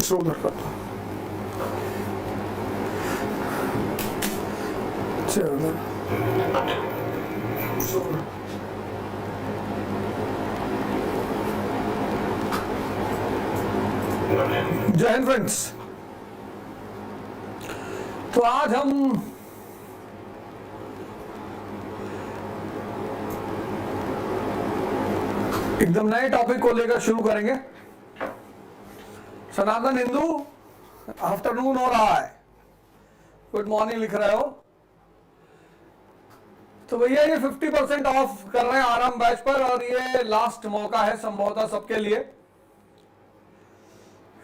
इसको उधर कर दो। चलो जय हिंद फ्रेंड्स। तो आज हम एकदम नए टॉपिक को लेकर शुरू करेंगे। सनातन हिंदू आफ्टरनून हो रहा है, गुड मॉर्निंग लिख रहे हो। तो भैया ये 50% ऑफ कर रहे हैं आराम बैच पर, और ये लास्ट मौका है संभवतः सबके लिए।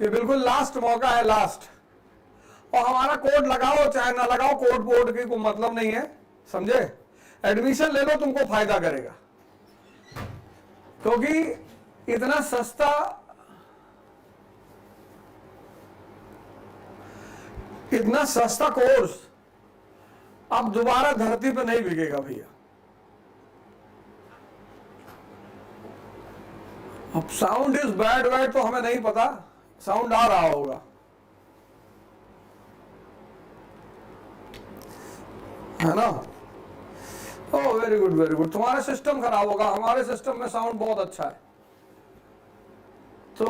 ये बिल्कुल लास्ट मौका है, लास्ट। और हमारा कोड लगाओ चाहे ना लगाओ, कोड बोर्ड की कोई मतलब नहीं है, समझे। एडमिशन ले लो, तुमको फायदा करेगा, क्योंकि इतना सस्ता कोर्स अब दोबारा धरती पे नहीं बिकेगा भैया। अब साउंड इज बैड वैड तो हमें नहीं पता, साउंड आ रहा होगा। है ना? Oh very good very good. तुम्हारा सिस्टम खराब होगा, हमारे सिस्टम में साउंड बहुत अच्छा है। तो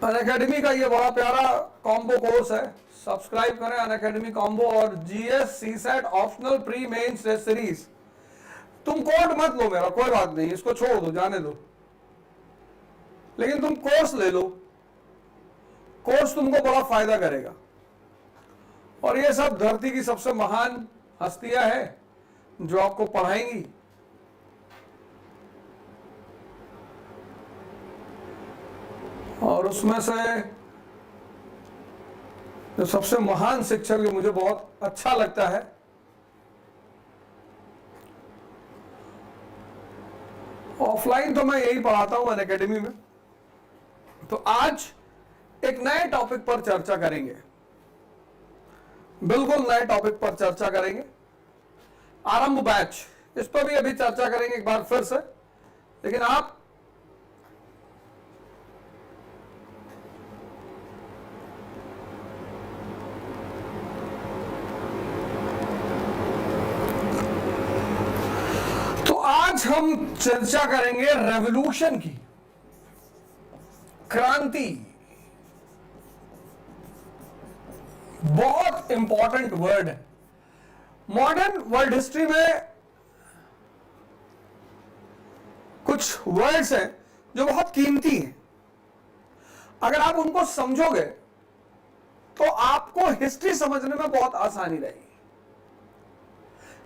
अनअकैडमी का ये बड़ा प्यारा कॉम्बो कोर्स है, सब्सक्राइब करें अनअकैडमी कॉम्बो और GS CSAT optional pre mains test series. तुम कोड मत लो मेरा, कोई बात नहीं, इसको छोड़ दो, जाने दो, लेकिन तुम कोर्स ले लो। कोर्स तुमको बड़ा फायदा करेगा। और ये सब धरती की सबसे महान हस्तियां हैं जो आपको पढ़ाएंगी। और उसमें से जो सबसे महान शिक्षक जो मुझे बहुत अच्छा लगता है, ऑफलाइन तो मैं यही पढ़ाता हूं अनअकैडमी में। तो आज एक नए टॉपिक पर चर्चा करेंगे, बिल्कुल नए टॉपिक पर चर्चा करेंगे। आरंभ बैच, इस पर भी अभी चर्चा करेंगे एक बार फिर से। लेकिन आप आज हम चर्चा करेंगे रेवोल्यूशन की, क्रांति। बहुत इंपॉर्टेंट वर्ड है। मॉडर्न वर्ल्ड हिस्ट्री में कुछ वर्ड्स हैं जो बहुत कीमती हैं। अगर आप उनको समझोगे तो आपको हिस्ट्री समझने में बहुत आसानी रहेगी।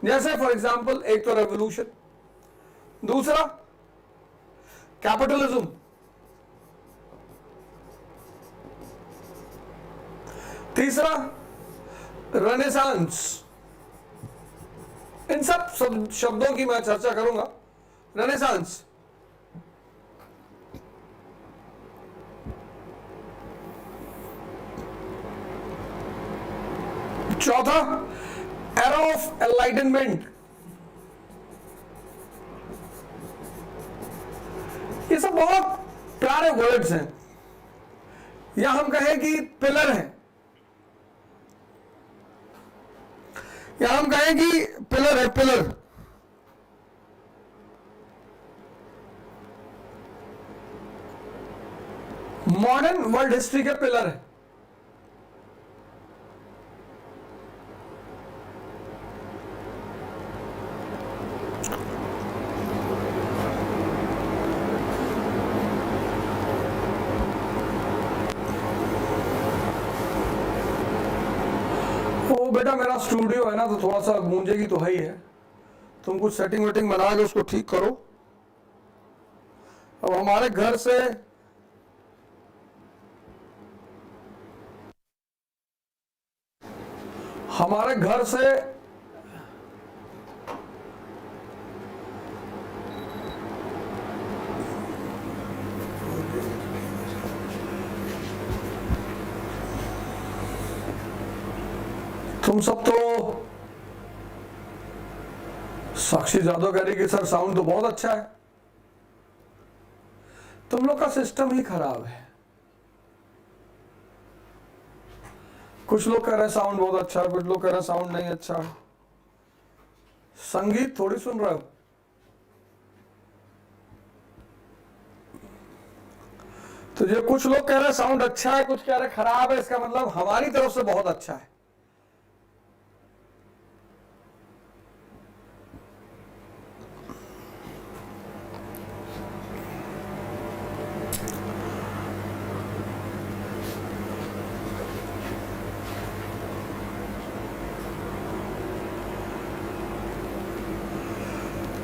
जैसे फॉर एग्जांपल, एक तो रेवोल्यूशन, दूसरा कैपिटलिज्म, तीसरा रेनेसांस। इन सब शब्दों की मैं चर्चा करूंगा। रेनेसांस, चौथा एरा ऑफ एनलाइटनमेंट। ये सब बहुत प्यारे वर्ड्स हैं, या हम कहें कि पिलर हैं, या हम कहें कि पिलर है, पिलर। मॉडर्न वर्ल्ड हिस्ट्री के पिलर है। बेटा मेरा स्टूडियो है ना, तो थोड़ा सा गूंजेगी तो है ही है। तुम कुछ सेटिंग वेटिंग बना के उसको ठीक करो। अब हमारे घर से तुम सब तो साक्षी जादव कह रही कि सर साउंड तो बहुत अच्छा है। तुम लोग का सिस्टम ही खराब है। कुछ लोग कह रहे हैं साउंड बहुत अच्छा है, कुछ लोग कह रहे हैं साउंड नहीं अच्छा है। संगीत थोड़ी सुन रहे हो। तो जो कुछ लोग कह रहे हैं साउंड अच्छा है, कुछ कह रहे हैं खराब है, इसका मतलब हमारी तरफ से बहुत अच्छा है।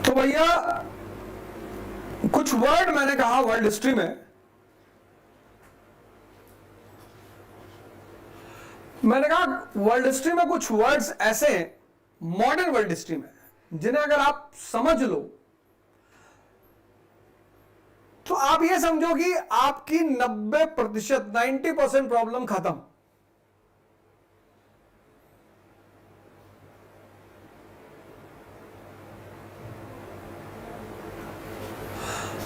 तो भैया कुछ वर्ड मैंने कहा वर्ल्ड हिस्ट्री में, मैंने कहा वर्ल्ड हिस्ट्री में कुछ वर्ड्स ऐसे हैं मॉडर्न वर्ल्ड हिस्ट्री में जिन्हें अगर आप समझ लो तो आप ये समझो कि आपकी 90% 90% प्रॉब्लम खत्म।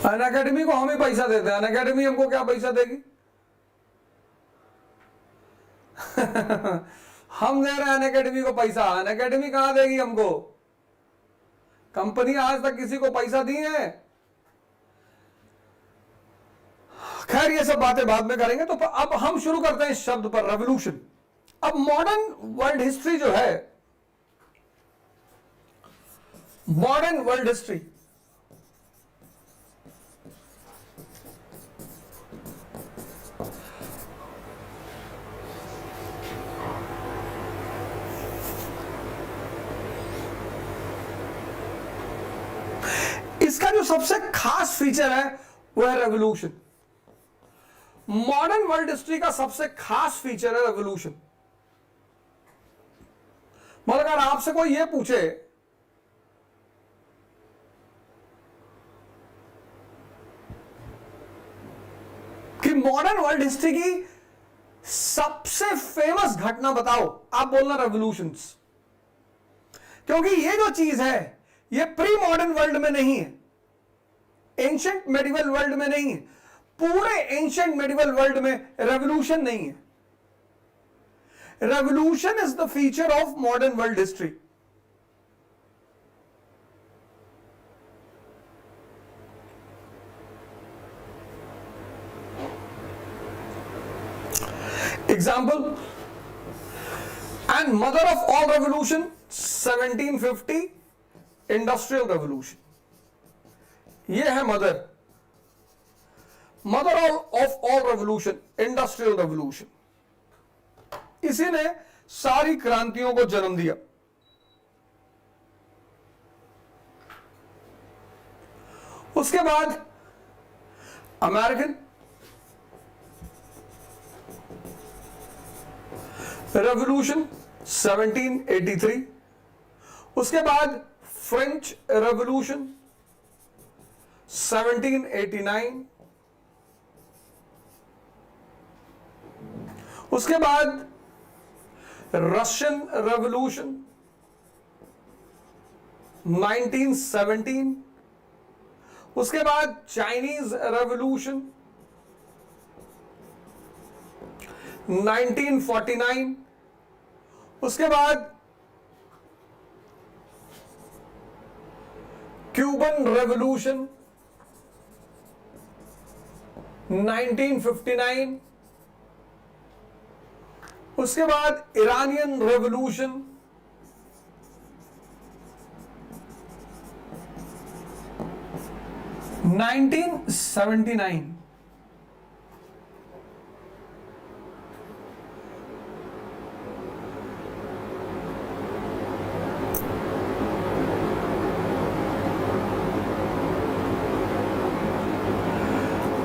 अनअकैडमी को हम ही पैसा देते हैं, अनअकैडमी हमको क्या पैसा देगी? हम दे रहे हैं अनअकैडमी को पैसा, अनअकैडमी कहां देगी हमको? कंपनी आज तक किसी को पैसा दी है? खैर ये सब बातें बाद में करेंगे। तो अब हम शुरू करते हैं इस शब्द पर, रेवोल्यूशन। अब मॉडर्न वर्ल्ड हिस्ट्री जो है, मॉडर्न वर्ल्ड हिस्ट्री इसका जो सबसे खास फीचर है वो है रेवोल्यूशन। मॉडर्न वर्ल्ड हिस्ट्री का सबसे खास फीचर है रेवोल्यूशन। मतलब अगर आपसे कोई ये पूछे कि मॉडर्न वर्ल्ड हिस्ट्री की सबसे फेमस घटना बताओ, आप बोलना रेवोल्यूशंस। क्योंकि ये जो चीज है ये प्री मॉडर्न वर्ल्ड में नहीं है, एंशिएंट मेडिवल वर्ल्ड में नहीं है, पूरे एंशिएंट मेडिवल वर्ल्ड में रेवोल्यूशन नहीं है। Revolution is the feature of modern world history. Example, and mother of all revolution 1750 industrial revolution. ये है mother of all revolution, industrial revolution. इसी ने सारी क्रांतियों को जन्म दिया। उसके बाद अमेरिकन रेवोल्यूशन 1783, उसके बाद फ्रेंच रेवोल्यूशन 1789, उसके बाद रशियन रेवोल्यूशन 1917, उसके बाद चाइनीज रेवोल्यूशन 1949, उसके बाद क्यूबन रेवोल्यूशन 1959, उसके बाद Iranian revolution 1979।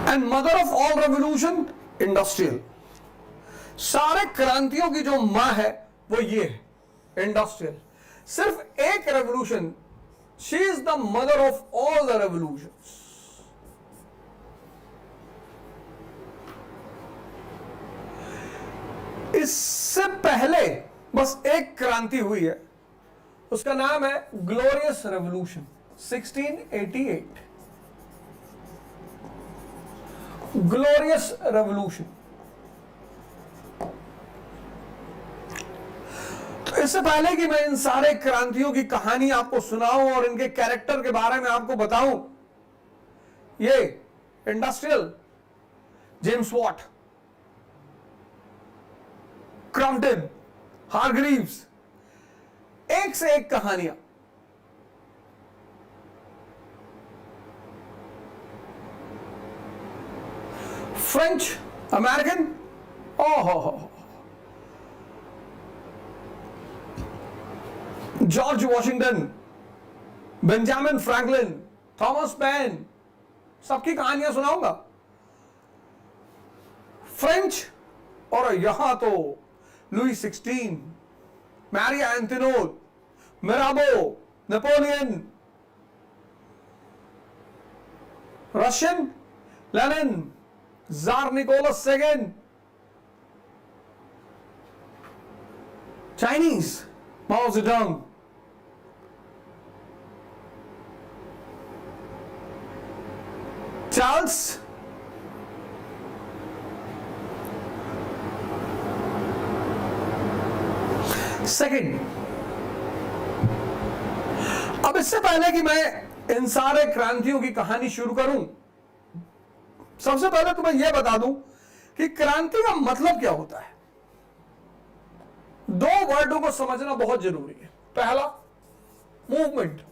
And mother of all revolution industrial. सारे क्रांतियों की जो मां है वो ये है, इंडस्ट्रियल। सिर्फ एक revolution, she is the mother of all the revolutions. इससे पहले बस एक क्रांति हुई है, उसका नाम है ग्लोरियस रेवोल्यूशन 1688। Glorious revolution. तो इससे पहले कि मैं इन सारे क्रांतियों की कहानी आपको सुनाऊं और इनके कैरेक्टर के बारे में आपको बताऊं, ये industrial, James Watt, Crompton, Hargreaves, एक से एक कहानियां। फ्रेंच अमेरिकन, ओहो, George Washington, Benjamin Franklin, Thomas Paine, सबकी कहानियां सुनाऊंगा। फ्रेंच, और यहां तो Louis 16, Marie Antoinette, Mirabeau, Napoleon. Russian, Lenin, tsar Nicholas second. Chinese, Mao Zedong. Charles second. अब इससे पहले कि मैं इन सारे क्रांतियों की कहानी शुरू करूं, सबसे पहले तो मैं यह बता दूं कि क्रांति का मतलब क्या होता है। दो वर्डों को समझना बहुत जरूरी है। पहला, movement.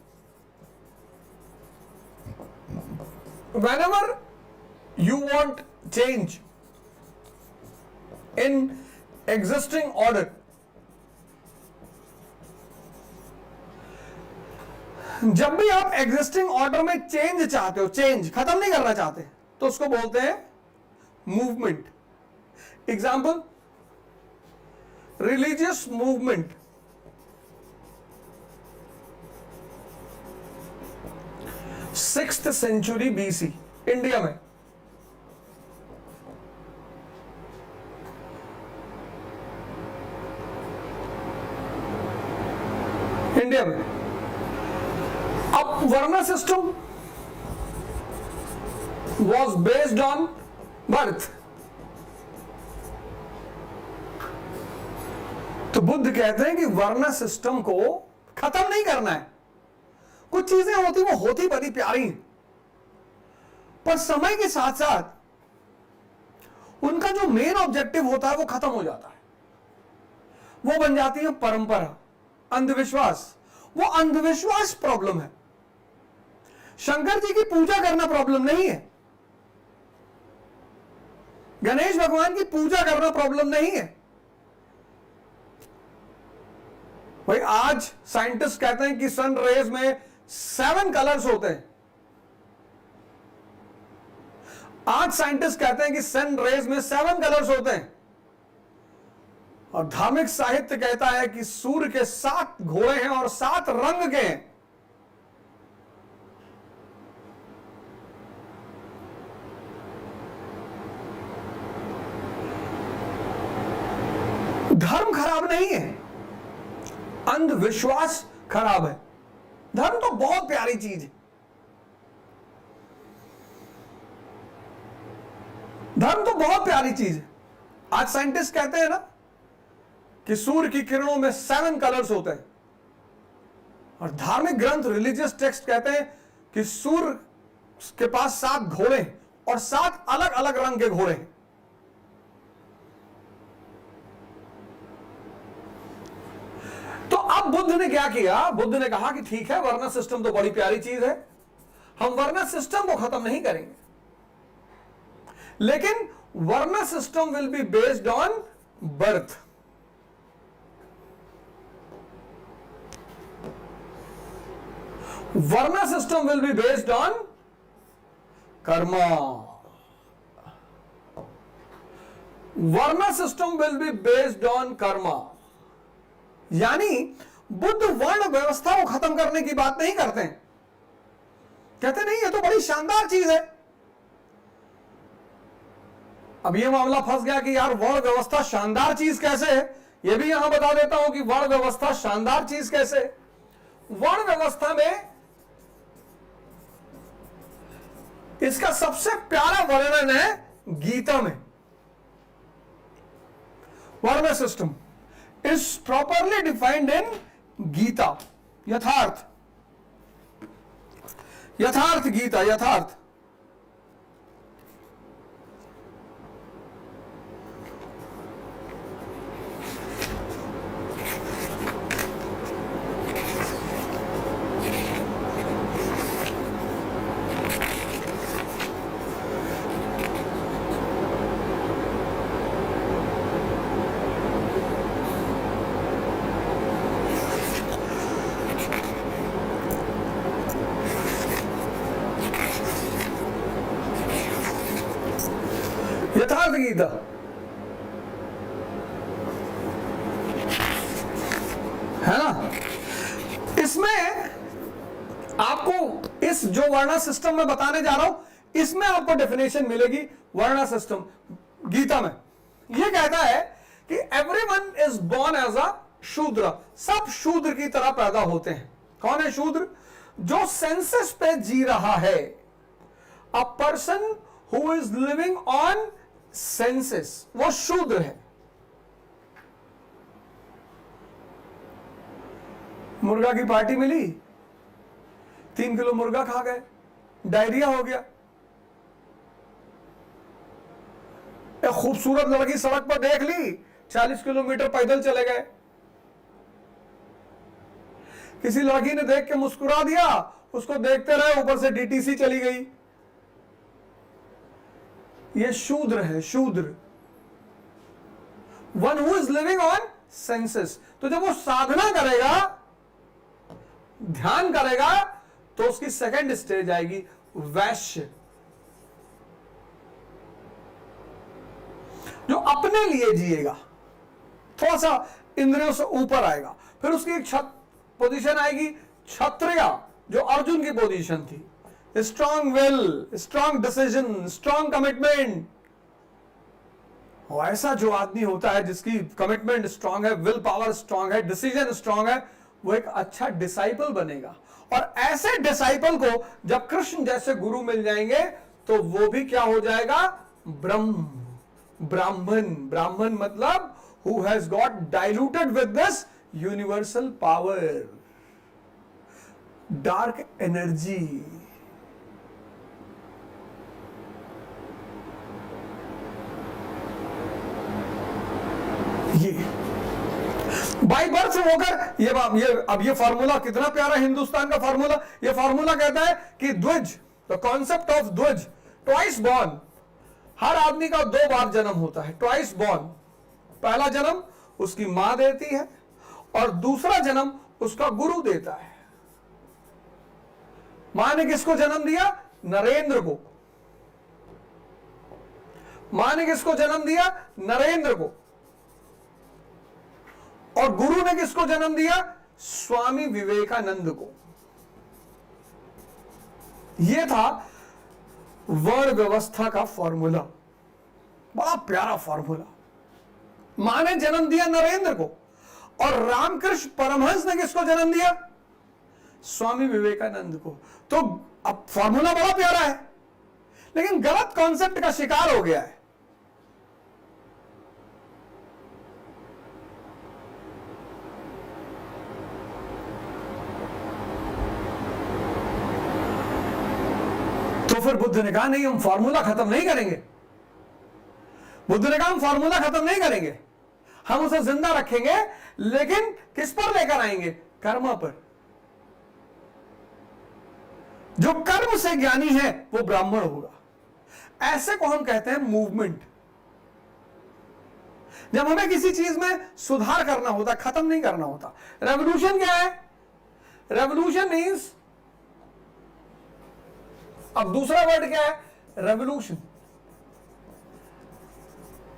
whenever you want change in existing order, जब भी आप एग्जिस्टिंग ऑर्डर में चेंज चाहते हो, चेंज खत्म नहीं करना चाहते, तो उसको बोलते हैं movement. Example, religious movement. Sixth century BC India में। इंडिया में अब varna system was based on birth। तो बुद्ध कहते हैं कि वर्ण सिस्टम को खत्म नहीं करना है। कुछ चीजें होती, वो होती बड़ी प्यारी, पर समय के साथ साथ उनका जो मेन ऑब्जेक्टिव होता है वो खत्म हो जाता है। वो बन जाती है परंपरा, अंधविश्वास। वो अंधविश्वास प्रॉब्लम है। शंकर जी की पूजा करना प्रॉब्लम नहीं है, गणेश भगवान की पूजा करना प्रॉब्लम नहीं है। भाई आज साइंटिस्ट कहते हैं कि सन रेज में 7 कलर्स होते हैं। आज साइंटिस्ट कहते हैं कि सन रेज में 7 कलर्स होते हैं, और धार्मिक साहित्य कहता है कि सूर्य के 7 घोड़े हैं और 7 रंग के हैं। धर्म खराब नहीं है, अंधविश्वास खराब है। धर्म तो बहुत प्यारी चीज है। धर्म तो बहुत प्यारी चीज है। आज साइंटिस्ट कहते हैं ना कि सूर्य की किरणों में 7 कलर्स होते हैं, और धार्मिक ग्रंथ, रिलीजियस टेक्स्ट कहते हैं कि सूर्य के पास 7 घोड़े हैं और 7 अलग अलग रंग के घोड़े हैं। तो अब बुद्ध ने क्या किया? बुद्ध ने कहा कि ठीक है, वर्ण सिस्टम तो बड़ी प्यारी चीज है, हम वर्ण सिस्टम को खत्म नहीं करेंगे, लेकिन varna system will be based on birth. Varna system will be based on karma. Varna system will be based on karma. यानी बुद्ध वर्ण व्यवस्था को खत्म करने की बात नहीं करते हैं। कहते नहीं, ये तो बड़ी शानदार चीज है। अब ये मामला फंस गया कि यार वर्ण व्यवस्था शानदार चीज कैसे है। ये भी यहां बता देता हूं कि वर्ण व्यवस्था शानदार चीज कैसे है। वर्ण व्यवस्था में इसका सबसे प्यारा वर्णन है गीता में varna system is properly defined in Gita. Yatharth, Yatharth Gita, Yatharth. Yatharth Gita है ना। इसमें आपको इस जो वर्ण सिस्टम में बताने जा रहा हूं इसमें आपको डेफिनेशन मिलेगी। वर्ण सिस्टम गीता में यह कहता है कि everyone is born as a shudra, सब शूद्र की तरह पैदा होते हैं। कौन है शूद्र? जो सेंसस पे जी रहा है। A person who is living on senses, वो शूद्र है। मुर्गा की पार्टी मिली, 3 किलो मुर्गा खा गए, डायरिया हो गया। एक खूबसूरत लड़की सड़क पर देख ली, 40 किलोमीटर पैदल चले गए। किसी लड़की ने देख के मुस्कुरा दिया, उसको देखते रहे, ऊपर से डीटीसी चली गई। ये शूद्र है, शूद्र। One who is living on senses. तो जब वो साधना करेगा, ध्यान करेगा, तो उसकी सेकंड स्टेज आएगी वैश्य, जो अपने लिए जिएगा, थोड़ा सा इंद्रियों से ऊपर आएगा। फिर उसकी एक पोजीशन आएगी क्षत्रिय, जो अर्जुन की पोजीशन थी। Strong will, strong decision, strong commitment. ऐसा जो आदमी होता है जिसकी कमिटमेंट स्ट्रॉन्ग है, विल पावर स्ट्रॉन्ग है, डिसीजन स्ट्रॉन्ग है, वो एक अच्छा डिसाइपल बनेगा। और ऐसे डिसाइपल को जब कृष्ण जैसे गुरु मिल जाएंगे तो वो भी क्या हो जाएगा? ब्राह्मण। ब्राह्मण मतलब who has got diluted with this universal power, dark energy. ये बाई बर्थ होकर ये फार्मूला कितना प्यारा हिंदुस्तान का फार्मूला। ये फार्मूला कहता है कि द्विज, द कॉन्सेप्ट ऑफ द्विज, ट्वाइस बॉर्न। हर आदमी का 2 बार जन्म होता है, ट्वाइस बॉर्न। पहला जन्म उसकी मां देती है और दूसरा जन्म उसका गुरु देता है। मां ने किसको जन्म दिया? नरेंद्र को। मां ने किसको जन्म दिया? नरेंद्र को। और गुरु ने किसको जन्म दिया? स्वामी विवेकानंद को। यह था वर्ण व्यवस्था का फॉर्मूला, बड़ा प्यारा फॉर्मूला। मां ने जन्म दिया नरेंद्र को, और रामकृष्ण परमहंस ने किसको जन्म दिया? स्वामी विवेकानंद को। तो अब फॉर्मूला बड़ा प्यारा है, लेकिन गलत कॉन्सेप्ट का शिकार हो गया है। तो फिर बुद्ध ने कहा नहीं, हम फॉर्मूला खत्म नहीं करेंगे। बुद्ध ने कहा हम फॉर्मूला खत्म नहीं करेंगे, हम उसे जिंदा रखेंगे, लेकिन किस पर लेकर आएंगे? कर्म पर। जो कर्म से ज्ञानी है वो ब्राह्मण होगा। ऐसे को हम कहते हैं मूवमेंट। जब हमें किसी चीज में सुधार करना होता, खत्म नहीं करना होता। रेवोल्यूशन क्या है? रेवोल्यूशन मीन्स, अब दूसरा वर्ड क्या है? Revolution,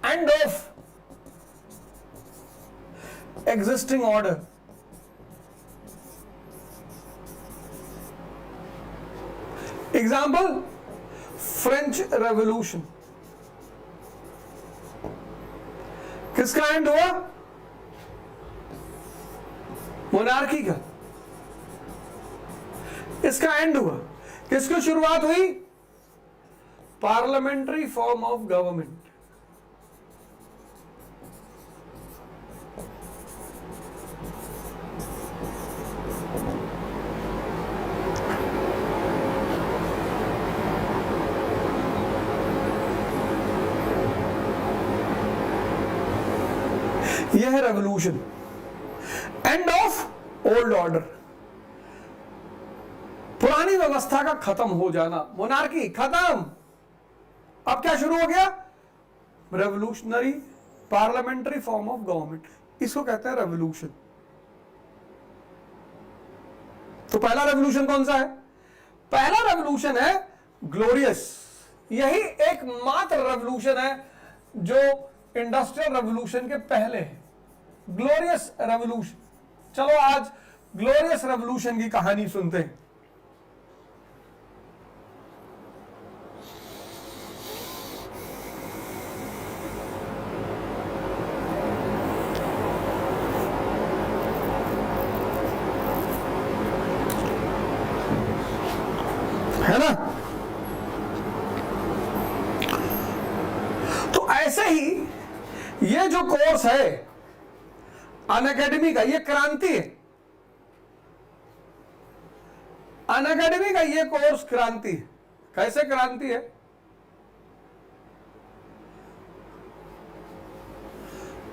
end of existing order. Example, French Revolution. किसका एंड हुआ? मोनार्की का। इसका एंड हुआ। किसकी शुरुआत हुई? Parliamentary form of government. यह है revolution, end of old order, पुरानी व्यवस्था का खत्म हो जाना, मोनार्की खत्म। अब क्या शुरू हो गया? Revolutionary parliamentary form of government, इसको कहते हैं रेवोल्यूशन। तो पहला रेवोल्यूशन कौन सा है? पहला रेवोल्यूशन है ग्लोरियस। यही एकमात्र रेवोल्यूशन है जो इंडस्ट्रियल रेवोल्यूशन के पहले है, ग्लोरियस रेवोल्यूशन। चलो आज ग्लोरियस रेवोल्यूशन की कहानी सुनते हैं। है ना? तो ऐसे ही ये जो कोर्स है अनअकैडमी का, ये क्रांति है। अनअकैडमी का ये कोर्स क्रांति है। कैसे क्रांति है?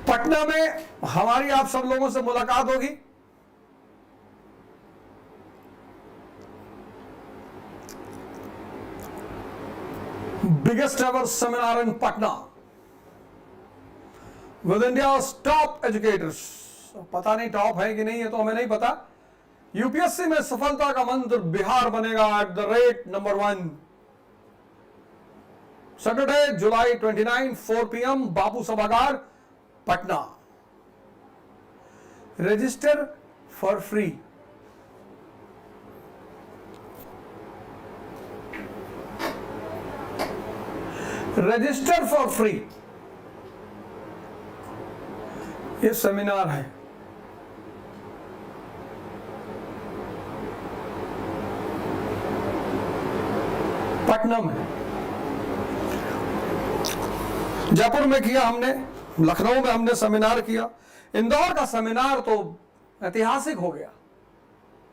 पटना में हमारी आप सब लोगों से मुलाकात होगी। Biggest ever seminar in Patna with India's top educators. पता नहीं टॉप है कि नहीं है तो हमें नहीं पता। यूपीएससी में सफलता का मंत्र बिहार बनेगा at the rate number 1। Saturday July 29 4 PM बापू सभागार Patna. Register for free. Register for free ये सेमिनार है। पटना में, जयपुर में किया हमने, लखनऊ में हमने सेमिनार किया, इंदौर का सेमिनार तो ऐतिहासिक हो गया।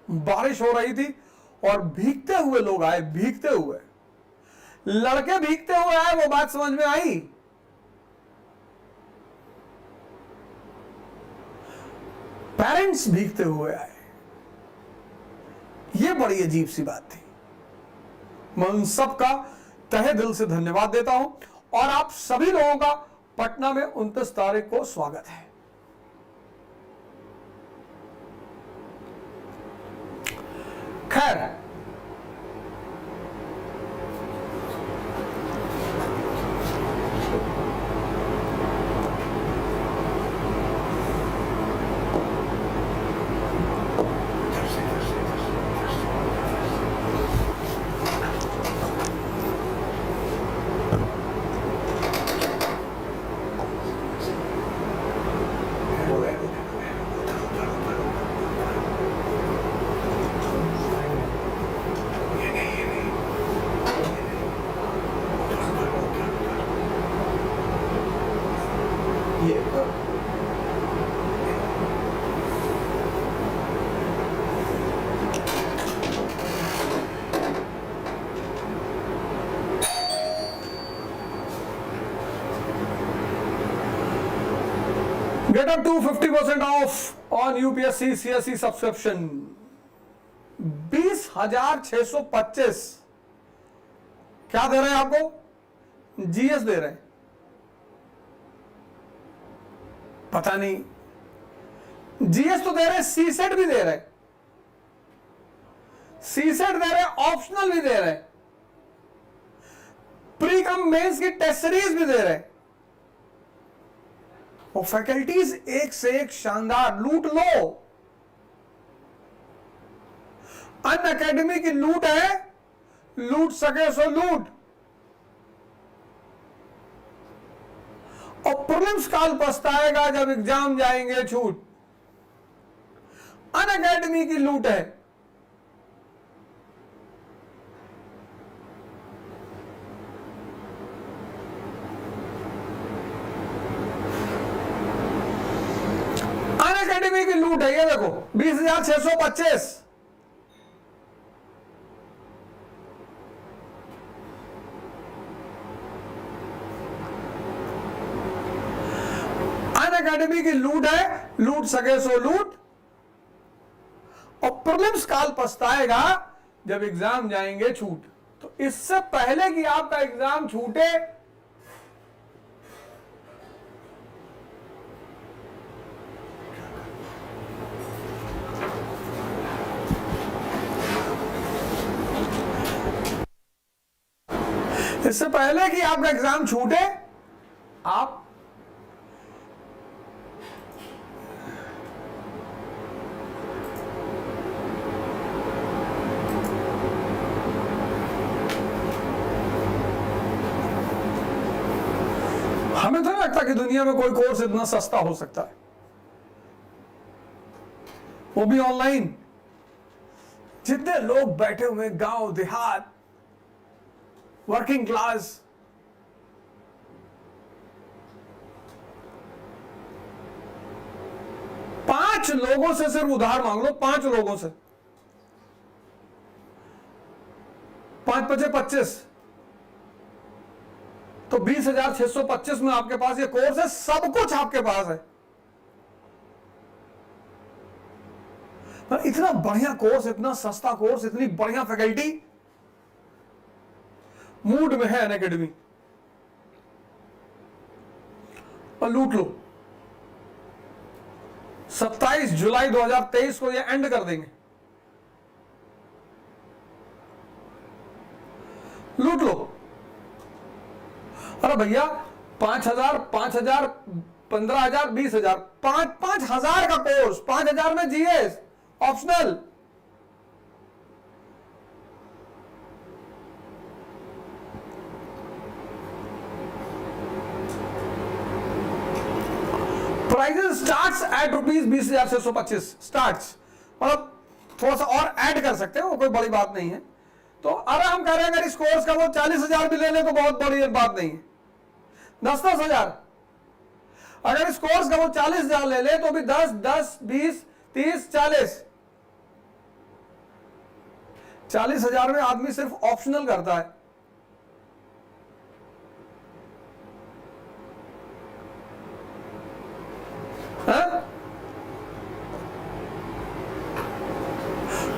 बारिश हो रही थी और भीगते हुए लोग आए, भीगते हुए लड़के भीगते हुए आए। वो बात समझ में आई? पेरेंट्स भीगते हुए आए। ये बड़ी अजीब सी बात थी। मैं उन सब का तहे दिल से धन्यवाद देता हूं और आप सभी लोगों का पटना में 29 तारीख को स्वागत है। खैर, get up to 50% off on UPSC CSE subscription। 20,625 क्या दे रहे हैं आपको? जीएस दे रहे हैं। पता नहीं, जीएस तो दे रहे हैं, सीसेट भी दे रहे हैं, सीसेट दे रहे हैं, ऑप्शनल भी दे रहे हैं, प्री कम मेंस की टेस्ट सीरीज भी दे रहे हैं और फैकल्टीज एक से एक शानदार। लूट लो, अनअकैडमी की लूट है, लूट सके सो लूट। और प्रीलिम्स काल पछताएगा जब एग्जाम जाएंगे छूट। अनअकैडमी की लूट है। लूट है, ये देखो 20,625। अनअकैडमी की लूट है, लूट सके सो लूट। और प्रीलिम्स काल पछताएगा जब एग्जाम जाएंगे छूट। तो इससे पहले कि आपका एग्जाम छूटे, इससे पहले कि आपका एग्जाम छूटे, आप हमें तो नहीं लगता कि दुनिया में कोई कोर्स इतना सस्ता हो सकता है, वो भी ऑनलाइन। जितने लोग बैठे हुए गांव देहात, वर्किंग क्लास, पांच लोगों से सिर्फ उधार मांग लो, 5 लोगों से, 5 × 5 = 25, तो 20,625 में आपके पास ये कोर्स है, सब कुछ आपके पास है। पर इतना बढ़िया कोर्स, इतना सस्ता कोर्स, इतनी बढ़िया फैकल्टी, मूड में है अनअकैडमी, और लूट लो। 27 जुलाई 2023 को ये एंड कर देंगे, लूट लो। अरे भैया 5,000, 5,000, 15,000, 20,000, 5,000 का कोर्स, 5,000 में GS optional. Prices starts at ₹20,625 starts, मतलब थोड़ा सा और ऐड कर सकते हैं, वो कोई बड़ी बात नहीं है। तो अरे हम कह रहे हैं अगर इस कोर्स का वो 40,000 भी ले ले तो बहुत बड़ी बात नहीं है। 10,000, अगर इस कोर्स का वो 40,000 ले ले तो भी 10, 10, 20, 30, 40, 40,000 में आदमी सिर्फ ऑप्शनल करता है।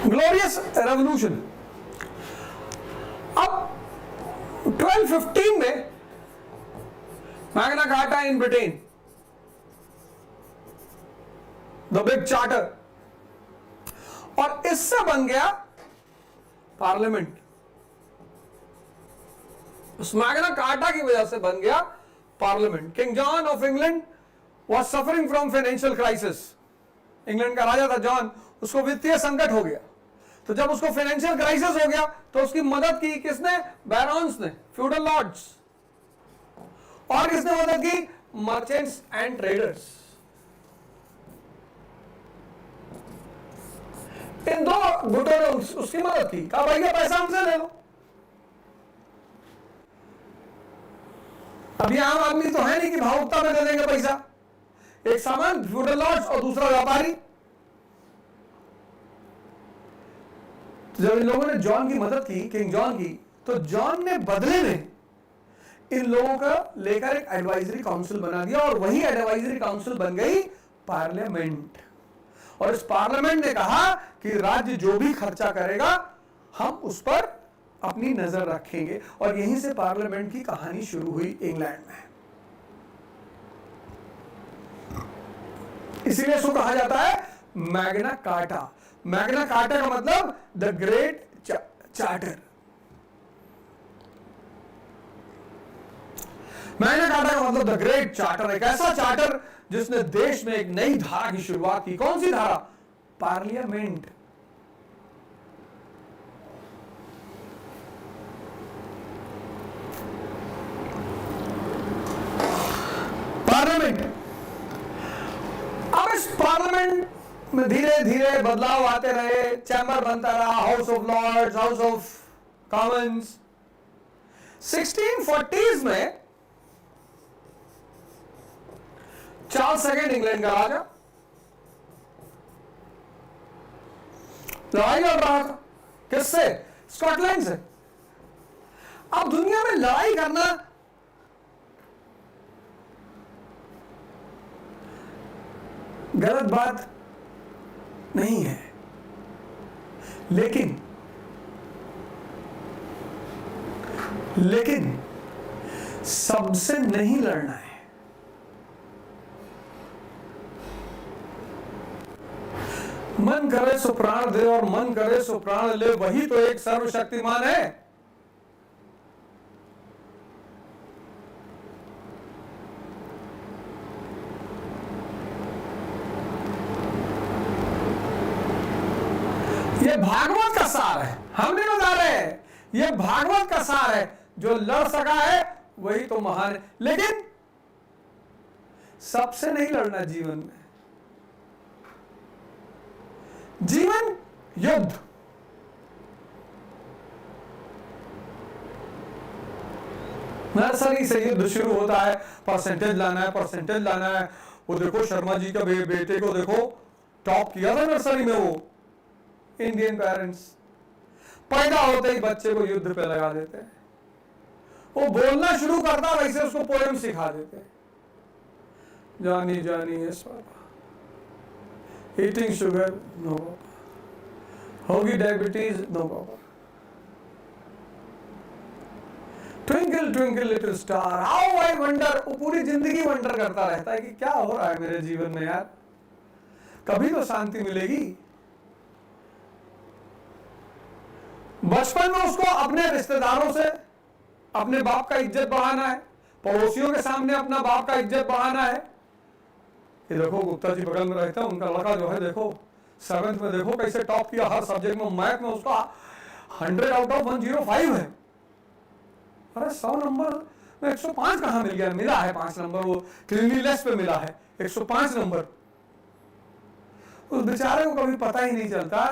Glorious revolution. अब 1215 में Magna carta in Britain, the big charter, और इससे बन गया पार्लियामेंट। उस मैग्ना कार्टा की वजह से बन गया parliament. King John of England was suffering from financial crisis. England का राजा था जॉन, उसको वित्तीय संकट हो गया। तो जब उसको फाइनेंशियल क्राइसिस हो गया तो उसकी मदद की किसने? बैरॉन्स ने, फ्यूडल लॉर्ड्स। और किसने मदद की? Merchants and traders. इन दो गुटों ने उसकी मदद की, कहा भाई ये पैसा हमसे ले लो। अभी आम आदमी तो है नहीं कि भावुकता में दे देंगे पैसा। एक सामान फ्यूडल लॉर्ड्स और दूसरा व्यापारी। तो जब इन लोगों ने जॉन की मदद की, किंग जॉन की, तो जॉन ने बदले में इन लोगों का लेकर एक एडवाइजरी काउंसिल बना दिया, और वही एडवाइजरी काउंसिल बन गई पार्लियामेंट। और इस पार्लियामेंट ने कहा कि राज्य जो भी खर्चा करेगा हम उस पर अपनी नजर रखेंगे। और यहीं से पार्लियामेंट की कहानी शुरू हुई इंग्लैंड में। इसीलिए इसको कहा जाता है मैग्ना कार्टा। मैग्ना कार्टा का मतलब the great charter. Magna carta का मतलब द ग्रेट चार्टर, एक ऐसा चार्टर जिसने देश में एक नई धारा की शुरुआत की। कौन सी धारा? पार्लियामेंट। पार्लियामेंट। अब इस पार्लियामेंट में धीरे धीरे बदलाव आते रहे, चैम्बर बनता रहा, house of lords, house of commons. 1640s में चार्ल्स सेकंड इंग्लैंड का राजा, लड़ाई लड़ रहा था। किससे? स्कॉटलैंड से। अब दुनिया में लड़ाई करना गलत बात नहीं है, लेकिन सबसे नहीं लड़ना है। मन करे सो प्राण दे और मन करे सो प्राण ले, वही तो एक सर्वशक्तिमान है। ये भागवत का सार है, हम नहीं बता रहे। ये भागवत का सार है। जो लड़ सका है वही तो महान है, लेकिन सबसे नहीं लड़ना जीवन में। जीवन युद्ध। नर्सरी से युद्ध शुरू होता है। परसेंटेज लाना है, परसेंटेज लाना है। वो देखो शर्मा जी का बेटे को देखो, टॉप किया था नर्सरी में। वो इंडियन पेरेंट्स पैदा होते ही बच्चे को युद्ध पे लगा देते हैं। वो बोलना शुरू करता वैसे उसको पोएम सिखा देते हैं। जानी जानी yes papa, eating sugar no पापा, होगी डायबिटीज नो पापा, twinkle twinkle little star how I wonder. वो पूरी जिंदगी वंडर करता रहता है कि क्या हो रहा है मेरे जीवन में यार, कभी तो शांति मिलेगी। बचपन में उसको अपने रिश्तेदारों से अपने बाप का इज्जत बढ़ाना है, पड़ोसियों के सामने अपना बाप का इज्जत बढ़ाना है। ये देखो गुप्ता जी बगल में रहता है, उनका लड़का जो है देखो 7th में देखो कैसे टॉप किया हर सब्जेक्ट में। मैथ में उसका 100 आउट ऑफ 105 है। अरे 100 नंबर में 105 कहां मिल गया? मिला है 5 नंबर, वो क्लीनलीनेस पे मिला है 105 नंबर। उस बेचारे को कभी पता ही नहीं चलता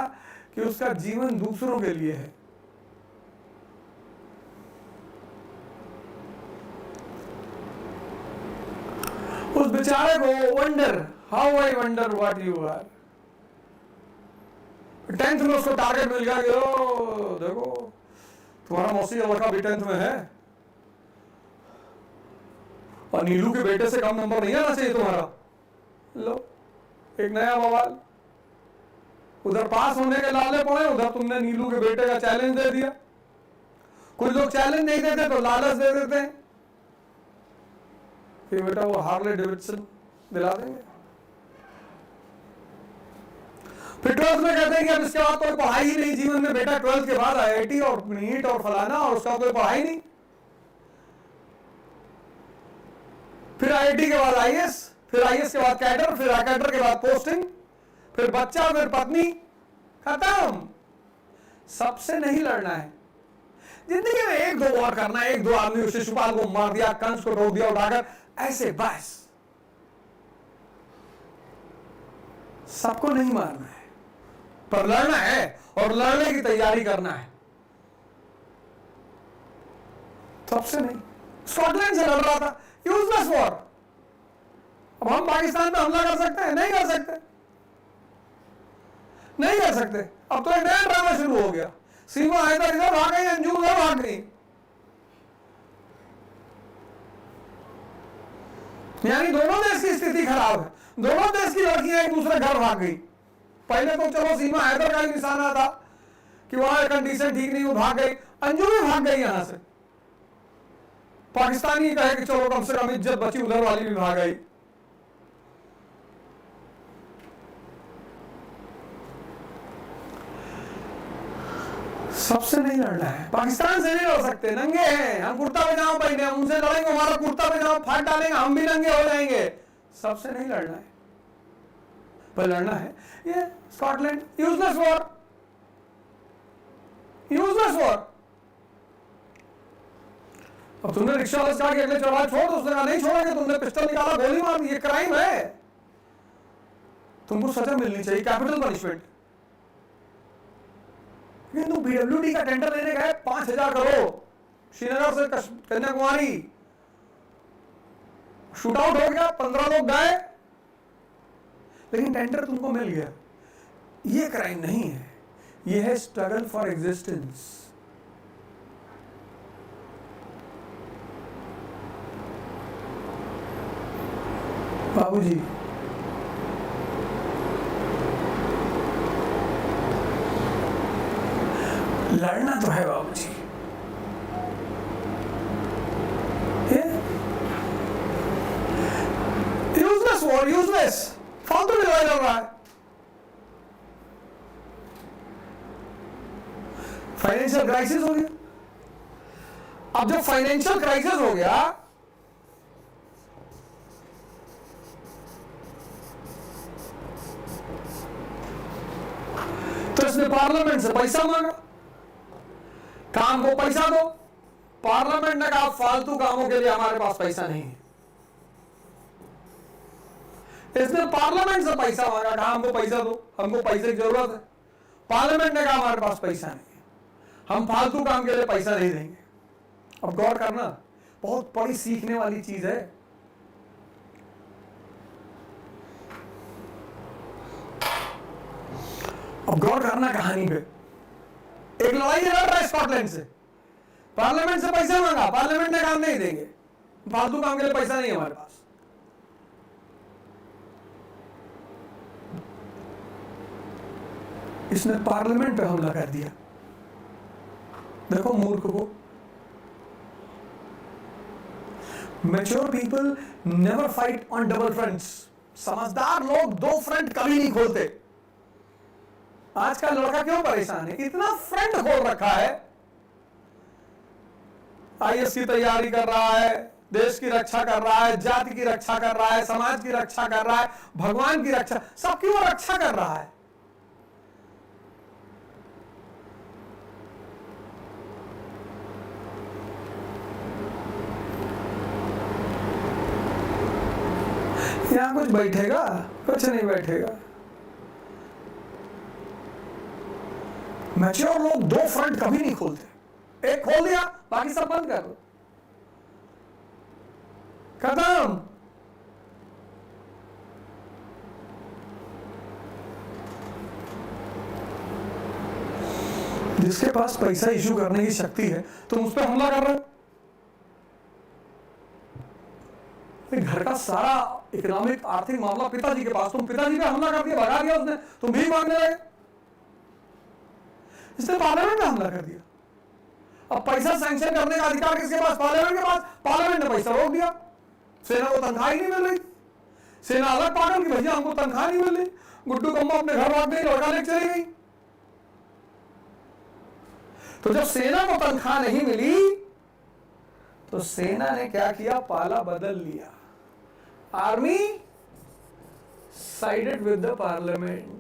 कि उसका जीवन दूसरों के लिए है। उस बेचारे को wonder, how I wonder what you are. 10th में उसको टारगेट मिल गया कि ओ देखो तुम्हारा मौसी लड़का भी 10th में है और नीलू के बेटे से कम नंबर नहीं आना चाहिए तुम्हारा। लो एक नया बवाल। उधर पास होने के लाले पड़े, उधर तुमने नीलू के बेटे का चैलेंज दे दिया। कुछ लोग चैलेंज नहीं देते तो लालच दे देते हैं कि बेटा वो हार्ले डेविडसन दिला देंगे। फिर 12th में कहते हैं कि अब इसके बाद कोई पढ़ाई ही नहीं जीवन में। बेटा 12th के बाद IIT और नीट और फलाना, और उसका कोई पढ़ाई नहीं। फिर IIT के बाद IAS, फिर IAS के बाद कैडर, फिर कैडर के बाद पोस्टिंग, फिर बच्चा, फिर पत्नी, खत्म। सबसे नहीं लड़ना है जिंदगी में। 1-2 और करना है, 1-2 आदमी शिशुपाल को मार दिया, कंस को ठोक दिया उठाकर, ऐसे बस। सबको नहीं मारना है, पर लड़ना है और लड़ने की तैयारी करना है। सबसे नहीं। स्कॉटलैंड से लड़ रहा था, यूजलेस वॉर। अब हम पाकिस्तान पे हमला कर सकते हैं? नहीं कर सकते, नहीं कर सकते। अब तो एक नया ड्रामा शुरू हो गया। सीमा हैदर इधर भाग गई, अंजुम उधर भाग गई। यानी दोनों देश की स्थिति खराब है। दोनों देश की लड़कियां एक दूसरे घर भाग गई। पहले तो चलो सीमा हैदर का ही निशाना था कि वहां कंडीशन ठीक नहीं, वो भाग गई। अंजुम भी भाग गई यहां से। पाकिस्तानी कहे कि चलो कम से कम इज्जत बची, उधर वाली भी भाग गई। सबसे नहीं लड़ना है। पाकिस्तान से नहीं लड़ सकते, नंगे हैं हम, कुर्ता पजामा पहने, हम उनसे लड़ेंगे, हमारा कुर्ता पजामा फाड़ डालेंगे, हम भी नंगे हो जाएंगे। सबसे नहीं लड़ना है, पर लड़ना है। ये Scotland, useless war, useless war. अब तुमने रिक्शा वाले से कहा कि अगले चौराहे छोड़, उसने कहा नहीं छोड़ेंगे। तुमने पिस्टल निकाला, गोली मार दी, ये क्राइम है। तुमको सजा मिलनी चाहिए, कैपिटल पनिशमेंट। लेकिन तुम PWD का टेंडर लेने गए 5,000 करोड़, श्रीनगर से कन्याकुमारी, शूट आउट हो गया, 15 लोग गए, लेकिन टेंडर तुमको मिल गया। ये क्राइम नहीं है, ये है स्ट्रगल फॉर एग्जिस्टेंस। बाबूजी, लड़ना तो है बाबूजी, यूजलेस वॉर, यूजलेस, फालतू लड़ाई लड़ रहा है। फाइनेंशियल क्राइसिस हो गया। अब जब फाइनेंशियल क्राइसिस हो गया तो इसने पार्लियामेंट से पैसा मांगा, काम को पैसा दो। पार्लियामेंट ने कहा फालतू कामों के लिए हमारे पास पैसा नहीं है। इसने पार्लियामेंट से पैसा मांगा, कहा हमको पैसा दो, हमको पैसे की जरूरत है। पार्लियामेंट ने कहा हमारे पास पैसा नहीं है, हम फालतू काम के लिए पैसा नहीं देंगे। अब गौर करना, बहुत बड़ी सीखने वाली चीज है। अब गौर करना कहानी पे। एक लड़ाई लड़ रहा है स्कॉटलैंड से, पार्लियामेंट से पैसा मांगा, पार्लियामेंट ने काम नहीं देंगे, फालतू काम के लिए पैसा नहीं है हमारे पास। इसने पार्लियामेंट पे हमला कर दिया। देखो मूर्ख को। Mature people never fight on double fronts. समझदार लोग दो फ्रंट कभी नहीं खोलते। आज का लड़का क्यों परेशान है? इतना फ्रंट खोल रखा है, आईएएस की तैयारी कर रहा है, देश की रक्षा कर रहा है, जाति की रक्षा कर रहा है, समाज की रक्षा कर रहा है, भगवान की रक्षा, सबकी वो रक्षा कर रहा है। यहां कुछ बैठेगा? कुछ नहीं बैठेगा। मैच्योर लोग दो फ्रंट कभी नहीं खोलते। एक खोल दिया, बाकी सब बंद कर दो, खत्म। जिसके पास पैसा इशू करने की शक्ति है तुम उस पर हमला कर रहे हो। घर का सारा इकोनॉमिक आर्थिक मामला पिताजी के पास, तुम पिताजी पे हमला कर दिया, भगा दिया उसने, तुम भी मांगने लगे। इसने पार्लियामेंट में हमला कर दिया। अब पैसा सैंक्शन करने का अधिकार किसके पास? पार्लियामेंट के पास। पार्लियामेंट ने पैसा रोक दिया। सेना को तनख्वाह ही नहीं मिल रही। सेना अलग पागल की भैया हमको तनख्वाह नहीं मिल रही। गुड्डू कम्मा अपने घर भाग गई, लड़का लेके चली गई। तो जब सेना को तनख्वाह नहीं मिली तो सेना ने क्या किया? पाला बदल लिया। Army sided with the parliament.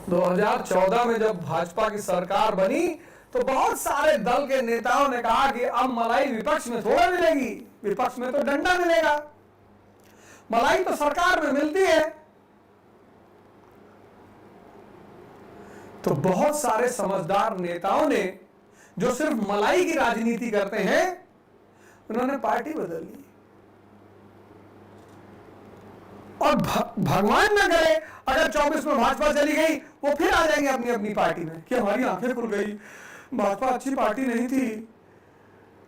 2014 में जब भाजपा की सरकार बनी तो बहुत सारे दल के नेताओं ने कहा कि अब मलाई विपक्ष में थोड़ा मिलेगी, विपक्ष में तो डंडा मिलेगा, मलाई तो सरकार में मिलती है। तो बहुत सारे समझदार नेताओं ने जो सिर्फ मलाई की राजनीति करते हैं, उन्होंने पार्टी बदल ली। और भगवान न करे अगर 24 में भाजपा चली गई, वो फिर आ जाएंगे अपनी अपनी पार्टी में कि हमारी आंखें खुल गई, भाजपा अच्छी पार्टी नहीं थी,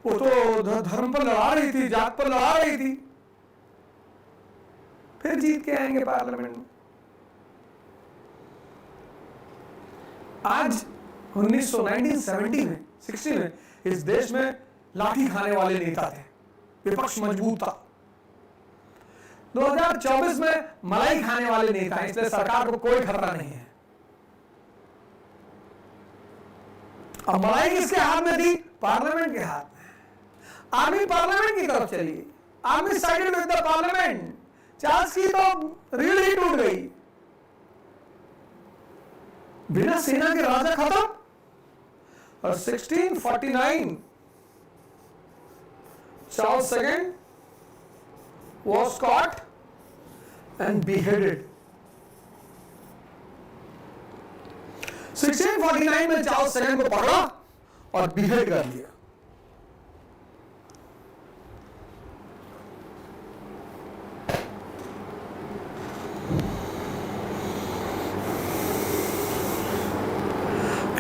वो तो धर्म पर लड़ा रही थी, जात पर लड़ा रही थी। फिर जीत के आएंगे पार्लियामेंट में। आज 1970 में 60 में इस देश में लाठी खाने वाले नेता थे, विपक्ष मजबूत था। 2024 में मलाई खाने वाले नेता हैं, इसलिए सरकार को कोई खतरा नहीं है। अब मलाई किसके हाथ में थी? पार्लियामेंट के हाथ में। आर्मी पार्लियामेंट की तरफ चली, army sided with the parliament. Charles की तो रीढ़ ही टूट गई। बिना सेना के राजा खत्म। और 1649 Charles II was caught and beheaded. 1649 में चार्ल्स II को पकड़ा और behead कर दिया।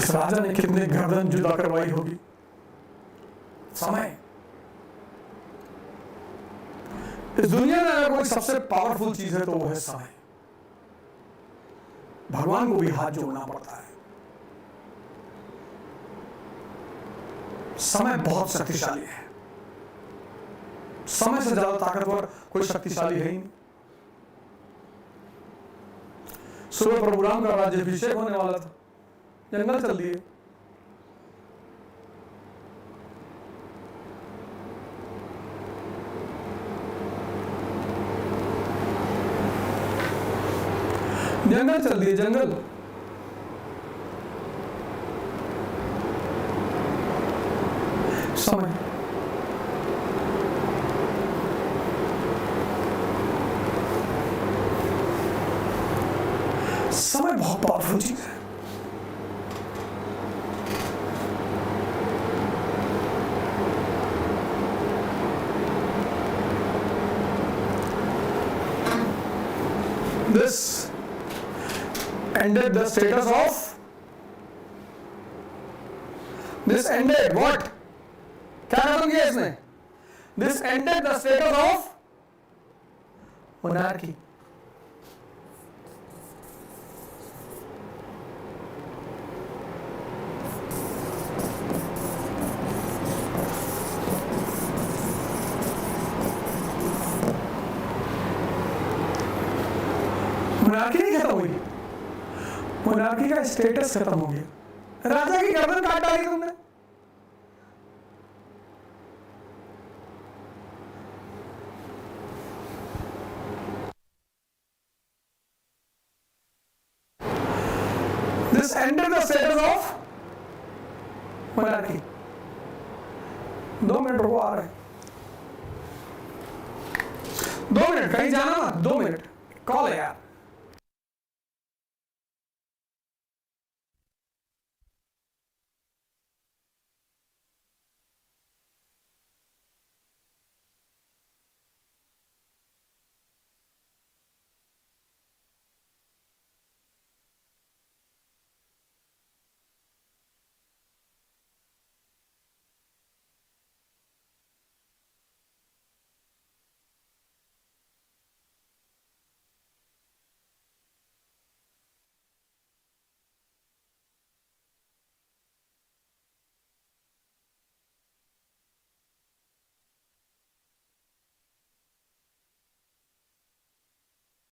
इस राजा ने कितने गर्दन जुदा करवाई होगी। समय। इस दुनिया में अगर कोई सबसे पावरफुल चीज है तो वो है समय। भगवान को भी हाथ जोड़ना पड़ता है। समय बहुत शक्तिशाली है। समय से ज्यादा ताकतवर कोई शक्तिशाली है ही नहीं। सुबह प्रभु राम का राज्याभिषेक होने वाला था, जंगल चल दिए। जंगल चल दिए, जंगल। समय। समय बहुत पावरफुल चीज है। This ended the status of, this ended what? क्या खत्म किया इसने? This ended the status of monarchy. Monarchy नहीं खत्म हुई, मोनार्की का स्टेटस खत्म हो गया। राजा की गर्दन काट डाली तुमने। This ended the status of monarchy. 2 minute रुको, आ रहे हैं। 2 मिनट, कहीं जाना मत, 2 मिनट, कॉल है यार।